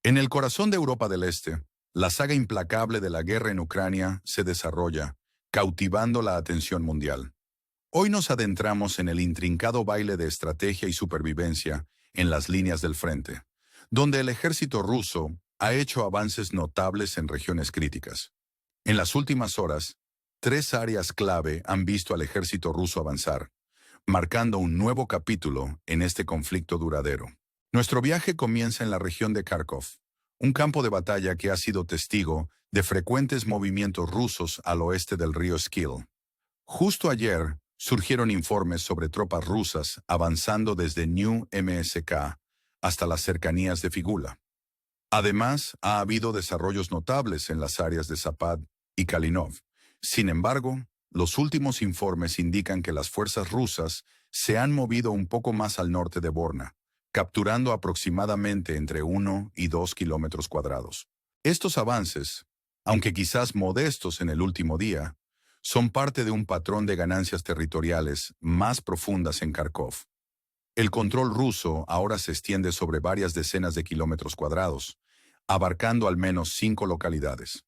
En el corazón de Europa del Este, la saga implacable de la guerra en Ucrania se desarrolla, cautivando la atención mundial. Hoy nos adentramos en el intrincado baile de estrategia y supervivencia en las líneas del frente, donde el ejército ruso ha hecho avances notables en regiones críticas. En las últimas horas, tres áreas clave han visto al ejército ruso avanzar, marcando un nuevo capítulo en este conflicto duradero. Nuestro viaje comienza en la región de Kharkov, un campo de batalla que ha sido testigo de frecuentes movimientos rusos al oeste del río Skil. Justo ayer, surgieron informes sobre tropas rusas avanzando desde New MSK hasta las cercanías de Figula. Además, ha habido desarrollos notables en las áreas de Zapad y Kalinov. Sin embargo, los últimos informes indican que las fuerzas rusas se han movido un poco más al norte de Borna, capturando aproximadamente entre 1 y 2 kilómetros cuadrados. Estos avances, aunque quizás modestos en el último día, son parte de un patrón de ganancias territoriales más profundas en Kharkov. El control ruso ahora se extiende sobre varias decenas de kilómetros cuadrados, abarcando al menos 5 localidades.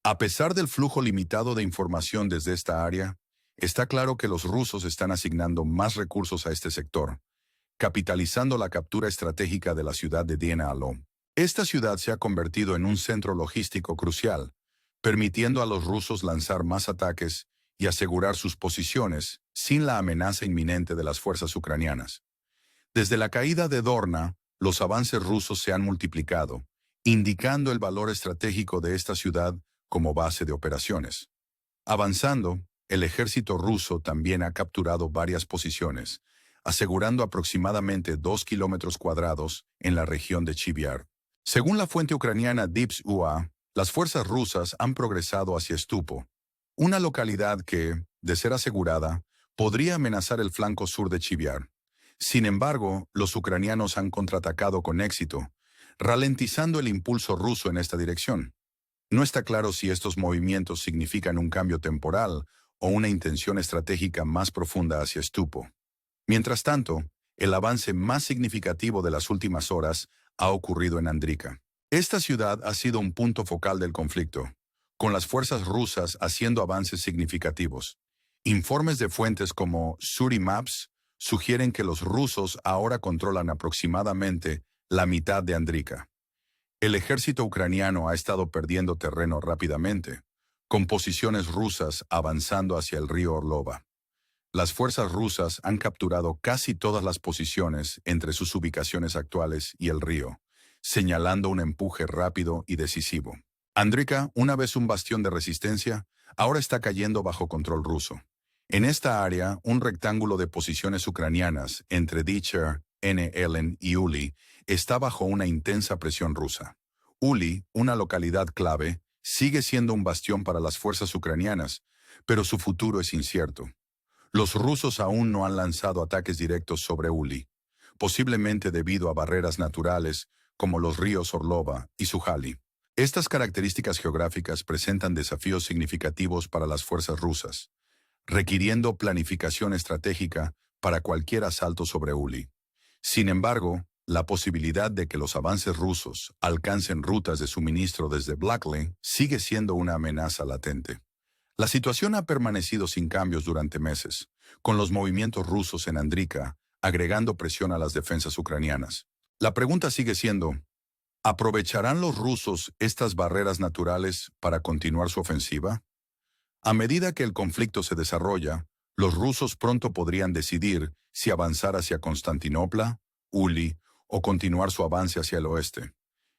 A pesar del flujo limitado de información desde esta área, está claro que los rusos están asignando más recursos a este sector, capitalizando la captura estratégica de la ciudad de Diena Alom. Esta ciudad se ha convertido en un centro logístico crucial, permitiendo a los rusos lanzar más ataques y asegurar sus posiciones sin la amenaza inminente de las fuerzas ucranianas. Desde la caída de Dorna, los avances rusos se han multiplicado, indicando el valor estratégico de esta ciudad como base de operaciones. Avanzando, el ejército ruso también ha capturado varias posiciones, asegurando aproximadamente 2 kilómetros cuadrados en la región de Chivyar. Según la fuente ucraniana Dips.ua, las fuerzas rusas han progresado hacia Stupo, una localidad que, de ser asegurada, podría amenazar el flanco sur de Chivyar. Sin embargo, los ucranianos han contraatacado con éxito, ralentizando el impulso ruso en esta dirección. No está claro si estos movimientos significan un cambio temporal o una intención estratégica más profunda hacia Stupo. Mientras tanto, el avance más significativo de las últimas horas ha ocurrido en Andrika. Esta ciudad ha sido un punto focal del conflicto, con las fuerzas rusas haciendo avances significativos. Informes de fuentes como Suri Maps sugieren que los rusos ahora controlan aproximadamente la mitad de Andrika. El ejército ucraniano ha estado perdiendo terreno rápidamente, con posiciones rusas avanzando hacia el río Orlova. Las fuerzas rusas han capturado casi todas las posiciones entre sus ubicaciones actuales y el río, señalando un empuje rápido y decisivo. Andrika, una vez un bastión de resistencia, ahora está cayendo bajo control ruso. En esta área, un rectángulo de posiciones ucranianas entre Dicher, N. y Uli está bajo una intensa presión rusa. Uli, una localidad clave, sigue siendo un bastión para las fuerzas ucranianas, pero su futuro es incierto. Los rusos aún no han lanzado ataques directos sobre Uli, posiblemente debido a barreras naturales como los ríos Orlova y Sujali. Estas características geográficas presentan desafíos significativos para las fuerzas rusas, requiriendo planificación estratégica para cualquier asalto sobre Uli. Sin embargo, la posibilidad de que los avances rusos alcancen rutas de suministro desde Blackley sigue siendo una amenaza latente. La situación ha permanecido sin cambios durante meses, con los movimientos rusos en Andrika agregando presión a las defensas ucranianas. La pregunta sigue siendo, ¿aprovecharán los rusos estas barreras naturales para continuar su ofensiva? A medida que el conflicto se desarrolla, los rusos pronto podrían decidir si avanzar hacia Constantinopla, Uli o continuar su avance hacia el oeste.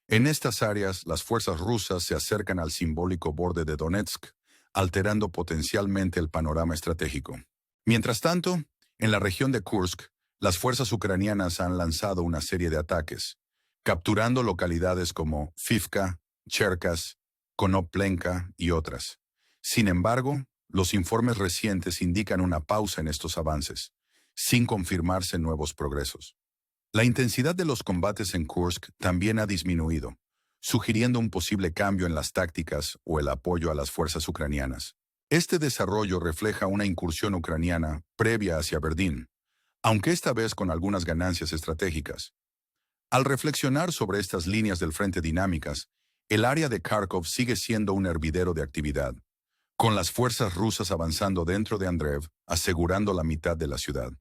En estas áreas, las fuerzas rusas se acercan al simbólico borde de Donetsk, alterando potencialmente el panorama estratégico. Mientras tanto, en la región de Kursk, las fuerzas ucranianas han lanzado una serie de ataques, capturando localidades como Fivka, Cherkas, Konoplenka y otras. Sin embargo, los informes recientes indican una pausa en estos avances, sin confirmarse nuevos progresos. La intensidad de los combates en Kursk también ha disminuido, sugiriendo un posible cambio en las tácticas o el apoyo a las fuerzas ucranianas. Este desarrollo refleja una incursión ucraniana previa hacia Verdín, aunque esta vez con algunas ganancias estratégicas. Al reflexionar sobre estas líneas del frente dinámicas, el área de Kharkov sigue siendo un hervidero de actividad, con las fuerzas rusas avanzando dentro de Andreev, asegurando la mitad de la ciudad.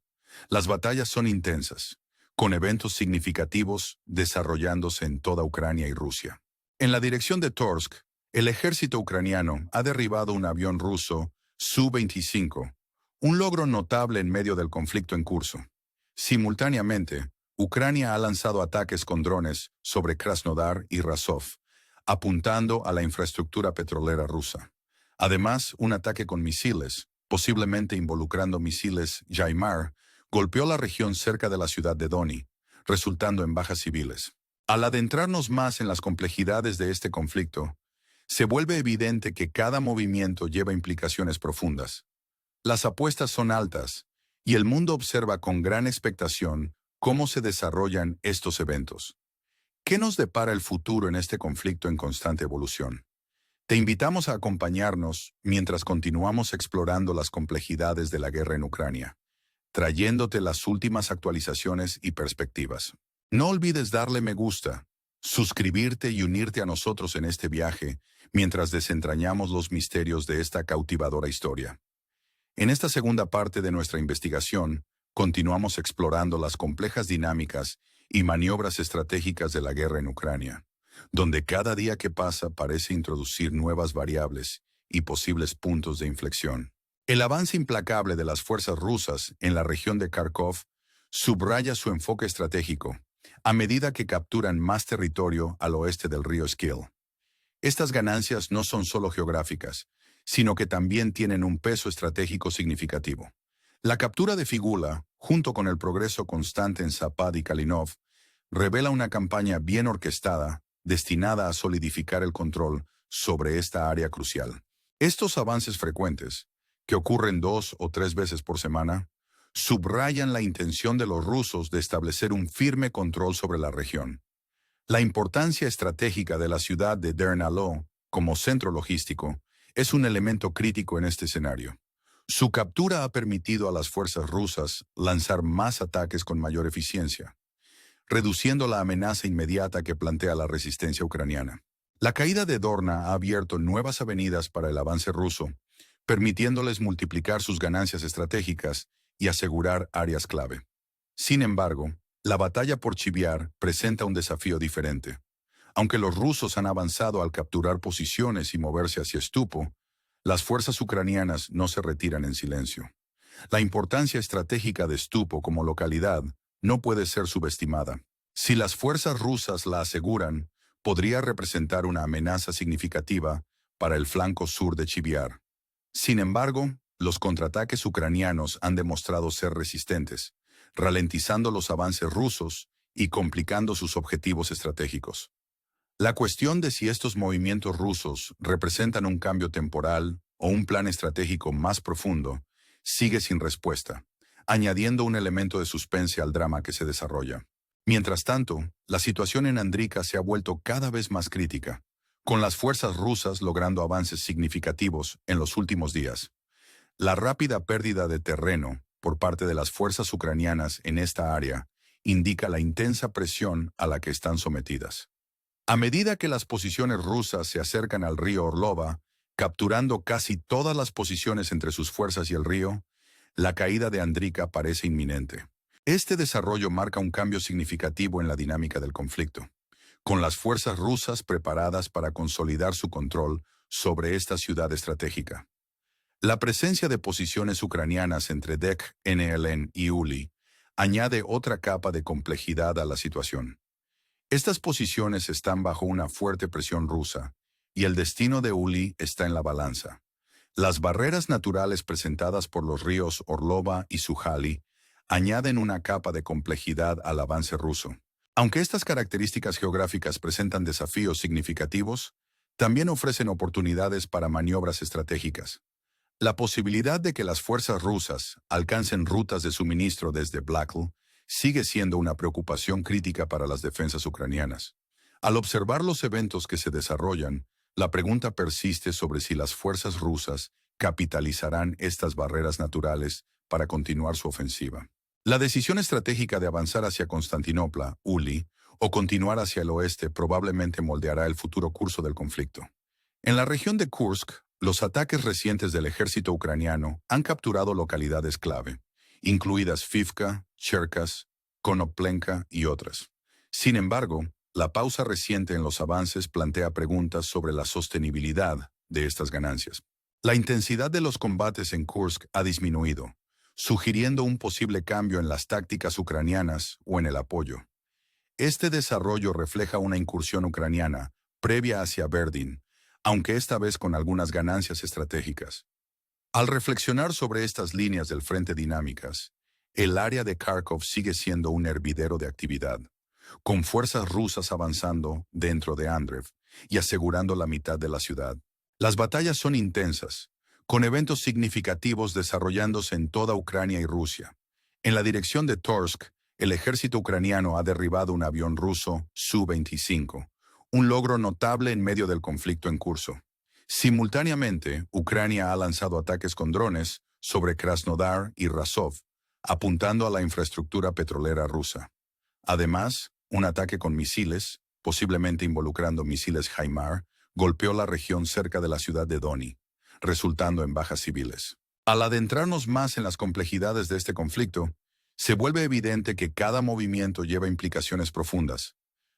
Las batallas son intensas, con eventos significativos desarrollándose en toda Ucrania y Rusia. En la dirección de Torsk, el ejército ucraniano ha derribado un avión ruso Su-25, un logro notable en medio del conflicto en curso. Simultáneamente, Ucrania ha lanzado ataques con drones sobre Krasnodar y Razov, apuntando a la infraestructura petrolera rusa. Además, un ataque con misiles, posiblemente involucrando misiles Yaimar, golpeó la región cerca de la ciudad de Doni, resultando en bajas civiles. Al adentrarnos más en las complejidades de este conflicto, se vuelve evidente que cada movimiento lleva implicaciones profundas. Las apuestas son altas, y el mundo observa con gran expectación cómo se desarrollan estos eventos. ¿Qué nos depara el futuro en este conflicto en constante evolución? Te invitamos a acompañarnos mientras continuamos explorando las complejidades de la guerra en Ucrania, trayéndote las últimas actualizaciones y perspectivas. No olvides darle me gusta, suscribirte y unirte a nosotros en este viaje mientras desentrañamos los misterios de esta cautivadora historia. En esta segunda parte de nuestra investigación, continuamos explorando las complejas dinámicas y maniobras estratégicas de la guerra en Ucrania, donde cada día que pasa parece introducir nuevas variables y posibles puntos de inflexión. El avance implacable de las fuerzas rusas en la región de Kharkov subraya su enfoque estratégico, a medida que capturan más territorio al oeste del río Skil. Estas ganancias no son solo geográficas, sino que también tienen un peso estratégico significativo. La captura de Figula, junto con el progreso constante en Zapad y Kalinov, revela una campaña bien orquestada, destinada a solidificar el control sobre esta área crucial. Estos avances frecuentes, que ocurren 2 o 3 veces por semana, subrayan la intención de los rusos de establecer un firme control sobre la región. La importancia estratégica de la ciudad de Dernalo como centro logístico es un elemento crítico en este escenario. Su captura ha permitido a las fuerzas rusas lanzar más ataques con mayor eficiencia, reduciendo la amenaza inmediata que plantea la resistencia ucraniana. La caída de Dorna ha abierto nuevas avenidas para el avance ruso, permitiéndoles multiplicar sus ganancias estratégicas y asegurar áreas clave. Sin embargo, la batalla por Chiviar presenta un desafío diferente. Aunque los rusos han avanzado al capturar posiciones y moverse hacia Stupo, las fuerzas ucranianas no se retiran en silencio. La importancia estratégica de Stupo como localidad no puede ser subestimada. Si las fuerzas rusas la aseguran, podría representar una amenaza significativa para el flanco sur de Chiviar. Sin embargo, los contraataques ucranianos han demostrado ser resistentes, ralentizando los avances rusos y complicando sus objetivos estratégicos. La cuestión de si estos movimientos rusos representan un cambio temporal o un plan estratégico más profundo sigue sin respuesta, añadiendo un elemento de suspense al drama que se desarrolla. Mientras tanto, la situación en Andriika se ha vuelto cada vez más crítica, con las fuerzas rusas logrando avances significativos en los últimos días. La rápida pérdida de terreno por parte de las fuerzas ucranianas en esta área indica la intensa presión a la que están sometidas. A medida que las posiciones rusas se acercan al río Orlova, capturando casi todas las posiciones entre sus fuerzas y el río, la caída de Andriika parece inminente. Este desarrollo marca un cambio significativo en la dinámica del conflicto, con las fuerzas rusas preparadas para consolidar su control sobre esta ciudad estratégica. La presencia de posiciones ucranianas entre Dek, NLN y Uli añade otra capa de complejidad a la situación. Estas posiciones están bajo una fuerte presión rusa, y el destino de Uli está en la balanza. Las barreras naturales presentadas por los ríos Orlova y Sujali añaden una capa de complejidad al avance ruso. Aunque estas características geográficas presentan desafíos significativos, también ofrecen oportunidades para maniobras estratégicas. La posibilidad de que las fuerzas rusas alcancen rutas de suministro desde Blackl sigue siendo una preocupación crítica para las defensas ucranianas. Al observar los eventos que se desarrollan, la pregunta persiste sobre si las fuerzas rusas capitalizarán estas barreras naturales para continuar su ofensiva. La decisión estratégica de avanzar hacia Constantinopla, Uli, o continuar hacia el oeste probablemente moldeará el futuro curso del conflicto. En la región de Kursk, los ataques recientes del ejército ucraniano han capturado localidades clave, incluidas Fivka, Cherkas, Konoplenka y otras. Sin embargo, la pausa reciente en los avances plantea preguntas sobre la sostenibilidad de estas ganancias. La intensidad de los combates en Kursk ha disminuido, sugiriendo un posible cambio en las tácticas ucranianas o en el apoyo. Este desarrollo refleja una incursión ucraniana previa hacia Verdín, aunque esta vez con algunas ganancias estratégicas. Al reflexionar sobre estas líneas del frente dinámicas, el área de Kharkov sigue siendo un hervidero de actividad, con fuerzas rusas avanzando dentro de Andrev y asegurando la mitad de la ciudad. Las batallas son intensas, con eventos significativos desarrollándose en toda Ucrania y Rusia. En la dirección de Torsk, el ejército ucraniano ha derribado un avión ruso Su-25, un logro notable en medio del conflicto en curso. Simultáneamente, Ucrania ha lanzado ataques con drones sobre Krasnodar y Razov, apuntando a la infraestructura petrolera rusa. Además, un ataque con misiles, posiblemente involucrando misiles HIMARS, golpeó la región cerca de la ciudad de Doni, resultando en bajas civiles. Al adentrarnos más en las complejidades de este conflicto, se vuelve evidente que cada movimiento lleva implicaciones profundas.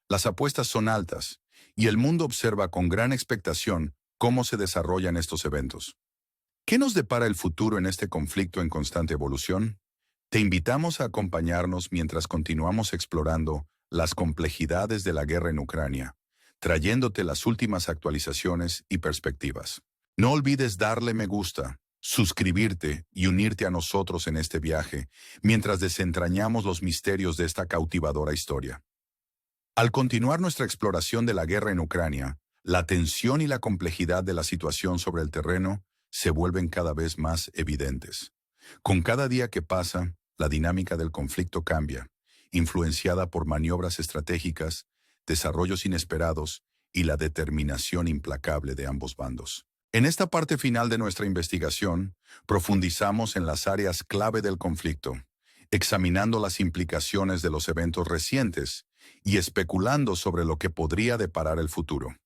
Las apuestas son altas, y el mundo observa con gran expectación cómo se desarrollan estos eventos. ¿Qué nos depara el futuro en este conflicto en constante evolución? Te invitamos a acompañarnos mientras continuamos explorando las complejidades de la guerra en Ucrania, trayéndote las últimas actualizaciones y perspectivas. No olvides darle me gusta, suscribirte y unirte a nosotros en este viaje mientras desentrañamos los misterios de esta cautivadora historia. Al continuar nuestra exploración de la guerra en Ucrania, la tensión y la complejidad de la situación sobre el terreno se vuelven cada vez más evidentes. Con cada día que pasa, la dinámica del conflicto cambia, influenciada por maniobras estratégicas, desarrollos inesperados y la determinación implacable de ambos bandos. En esta parte final de nuestra investigación, profundizamos en las áreas clave del conflicto, examinando las implicaciones de los eventos recientes y especulando sobre lo que podría deparar el futuro.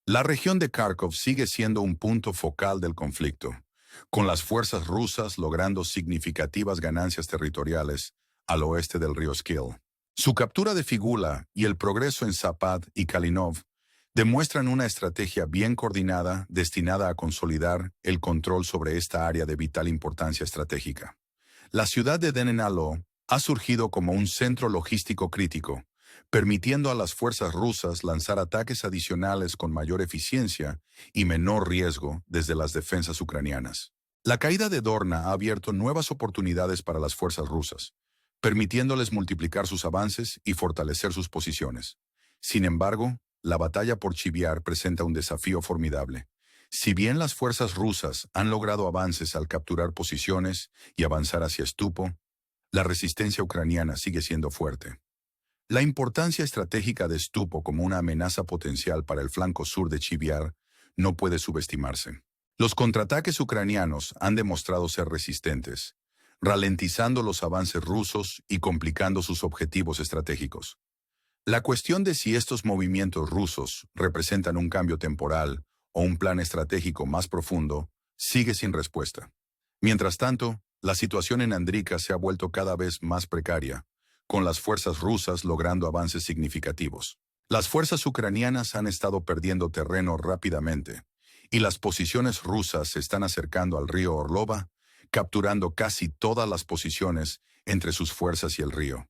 La región de Kharkov sigue siendo un punto focal del conflicto, con las fuerzas rusas logrando significativas ganancias territoriales al oeste del río Skil. Su captura de Figula y el progreso en Zapad y Kalinov demuestran una estrategia bien coordinada destinada a consolidar el control sobre esta área de vital importancia estratégica. La ciudad de Denenalo ha surgido como un centro logístico crítico, permitiendo a las fuerzas rusas lanzar ataques adicionales con mayor eficiencia y menor riesgo desde las defensas ucranianas. La caída de Dorna ha abierto nuevas oportunidades para las fuerzas rusas, permitiéndoles multiplicar sus avances y fortalecer sus posiciones. Sin embargo, la batalla por Chiviar presenta un desafío formidable. Si bien las fuerzas rusas han logrado avances al capturar posiciones y avanzar hacia Stupo, la resistencia ucraniana sigue siendo fuerte. La importancia estratégica de Stupo como una amenaza potencial para el flanco sur de Chiviar no puede subestimarse. Los contraataques ucranianos han demostrado ser resistentes, ralentizando los avances rusos y complicando sus objetivos estratégicos. La cuestión de si estos movimientos rusos representan un cambio temporal o un plan estratégico más profundo sigue sin respuesta. Mientras tanto, la situación en Andrika se ha vuelto cada vez más precaria, con las fuerzas rusas logrando avances significativos. Las fuerzas ucranianas han estado perdiendo terreno rápidamente, y las posiciones rusas se están acercando al río Orlova, capturando casi todas las posiciones entre sus fuerzas y el río.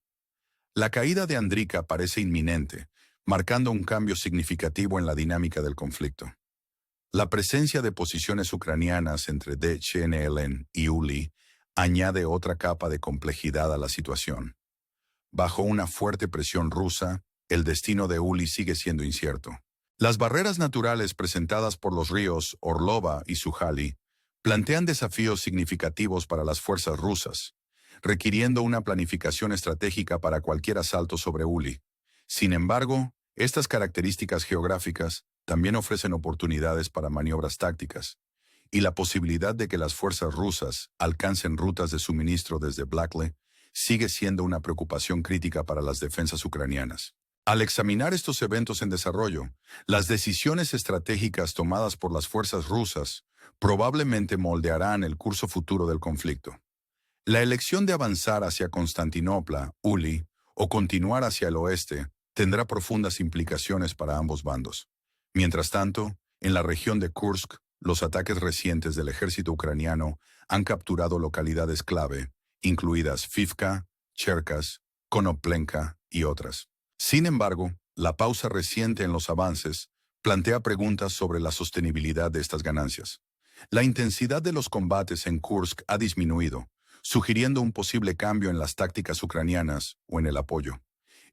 La caída de Andrika parece inminente, marcando un cambio significativo en la dinámica del conflicto. La presencia de posiciones ucranianas entre Dechenelen y Uli añade otra capa de complejidad a la situación. Bajo una fuerte presión rusa, el destino de Uli sigue siendo incierto. Las barreras naturales presentadas por los ríos Orlova y Sujali plantean desafíos significativos para las fuerzas rusas, requiriendo una planificación estratégica para cualquier asalto sobre Uli. Sin embargo, estas características geográficas también ofrecen oportunidades para maniobras tácticas, y la posibilidad de que las fuerzas rusas alcancen rutas de suministro desde Blackley sigue siendo una preocupación crítica para las defensas ucranianas. Al examinar estos eventos en desarrollo, las decisiones estratégicas tomadas por las fuerzas rusas probablemente moldearán el curso futuro del conflicto. La elección de avanzar hacia Constantinopla, Uli, o continuar hacia el oeste tendrá profundas implicaciones para ambos bandos. Mientras tanto, en la región de Kursk, los ataques recientes del ejército ucraniano han capturado localidades clave, incluidas Fivka, Cherkas, Konoplenka y otras. Sin embargo, la pausa reciente en los avances plantea preguntas sobre la sostenibilidad de estas ganancias. La intensidad de los combates en Kursk ha disminuido, sugiriendo un posible cambio en las tácticas ucranianas o en el apoyo.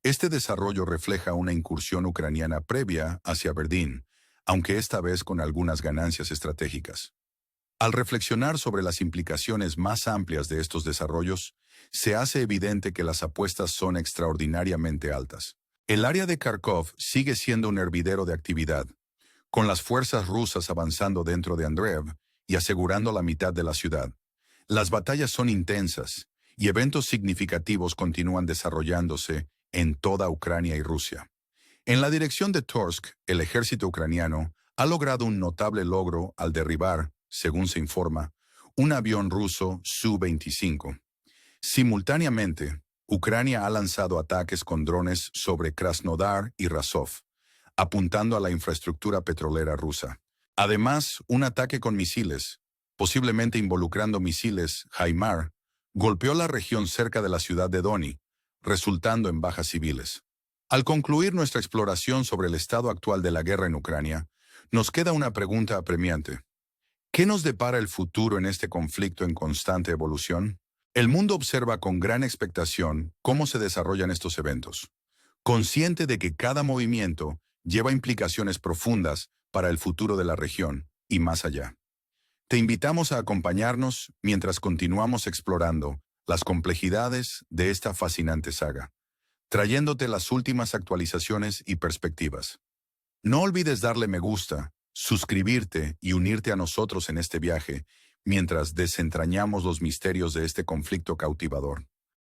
Este desarrollo refleja una incursión ucraniana previa hacia Verdín, aunque esta vez con algunas ganancias estratégicas. Al reflexionar sobre las implicaciones más amplias de estos desarrollos, se hace evidente que las apuestas son extraordinariamente altas. El área de Kharkov sigue siendo un hervidero de actividad, con las fuerzas rusas avanzando dentro de Andreev y asegurando la mitad de la ciudad. Las batallas son intensas y eventos significativos continúan desarrollándose en toda Ucrania y Rusia. En la dirección de Torsk, el ejército ucraniano ha logrado un notable logro al derribar, según se informa, un avión ruso Su-25. Simultáneamente, Ucrania ha lanzado ataques con drones sobre Krasnodar y Razov, apuntando a la infraestructura petrolera rusa. Además, un ataque con misiles, posiblemente involucrando misiles HIMARS, golpeó la región cerca de la ciudad de Doni, resultando en bajas civiles. Al concluir nuestra exploración sobre el estado actual de la guerra en Ucrania, nos queda una pregunta apremiante. ¿Qué nos depara el futuro en este conflicto en constante evolución? El mundo observa con gran expectación cómo se desarrollan estos eventos, consciente de que cada movimiento lleva implicaciones profundas para el futuro de la región y más allá. Te invitamos a acompañarnos mientras continuamos explorando las complejidades de esta fascinante saga, trayéndote las últimas actualizaciones y perspectivas. No olvides darle me gusta, suscribirte y unirte a nosotros en este viaje mientras desentrañamos los misterios de este conflicto cautivador.